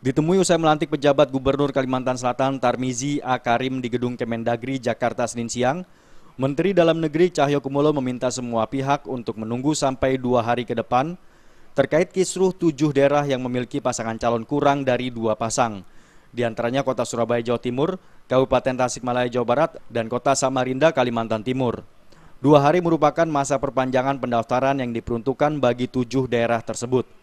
Ditemui usai melantik pejabat Gubernur Kalimantan Selatan Tarmizi A. Karim di Gedung Kemendagri, Jakarta, Senin siang, Menteri Dalam Negeri Cahyokumolo meminta semua pihak untuk menunggu sampai 2 hari ke depan terkait kisruh 7 daerah yang memiliki pasangan calon kurang dari 2 pasang. Di antaranya Kota Surabaya, Jawa Timur, Kabupaten Tasikmalaya, Jawa Barat, dan Kota Samarinda, Kalimantan Timur. 2 hari merupakan masa perpanjangan pendaftaran yang diperuntukkan bagi 7 daerah tersebut.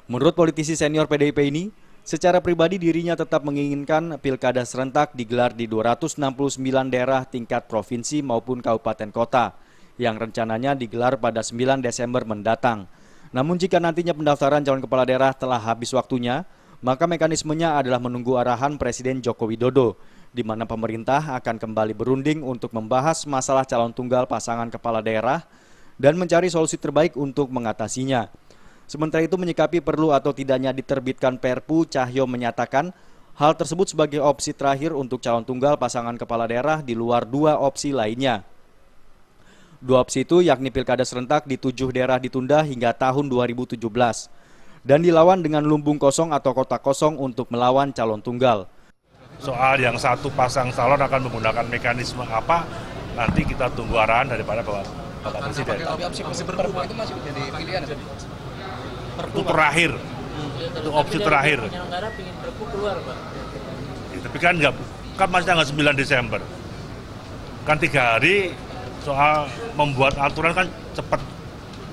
Menurut politisi senior PDIP ini, secara pribadi dirinya tetap menginginkan pilkada serentak digelar di 269 daerah tingkat provinsi maupun kabupaten kota, yang rencananya digelar pada 9 Desember mendatang. Namun jika nantinya pendaftaran calon kepala daerah telah habis waktunya, maka mekanismenya adalah menunggu arahan Presiden Joko Widodo, di mana pemerintah akan kembali berunding untuk membahas masalah calon tunggal pasangan kepala daerah dan mencari solusi terbaik untuk mengatasinya. Sementara itu menyikapi perlu atau tidaknya diterbitkan Perpu, Cahyo menyatakan hal tersebut sebagai opsi terakhir untuk calon tunggal pasangan kepala daerah di luar 2 opsi lainnya. 2 opsi itu yakni pilkada serentak di 7 daerah ditunda hingga tahun 2017 dan dilawan dengan lumbung kosong atau kotak kosong untuk melawan calon tunggal. Soal yang satu pasang calon akan menggunakan mekanisme apa, nanti kita tunggu arahan daripada Bapak Presiden. Opsi perpu itu masih menjadi pilihan. Itu terakhir, itu opsi terakhir. Penyelenggara ingin perpu keluar, Pak. Ya, tapi kan masih tanggal 9 Desember. Kan 3 hari soal membuat aturan kan cepat.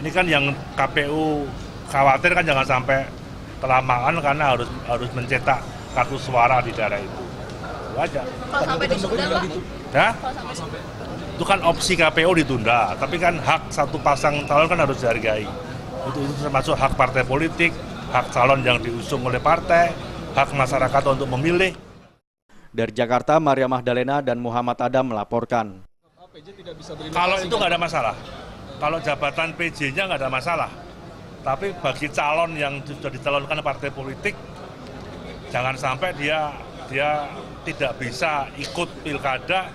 Ini kan yang KPU khawatir kan jangan sampai kelamaan karena harus mencetak kartu suara di daerah itu. Itu aja. Kalau sampai ditunda, Pak? Ya? Kalau sampai Itu kan opsi KPU ditunda, tapi kan hak satu pasang calon kan harus dihargai. Itu termasuk hak partai politik, hak calon yang diusung oleh partai, hak masyarakat untuk memilih. Dari Jakarta, Maria Magdalena dan Muhammad Adam melaporkan. Kalau itu nggak ada masalah, kalau jabatan PJ-nya nggak ada masalah. Tapi bagi calon yang sudah dicalonkan partai politik, jangan sampai dia tidak bisa ikut pilkada.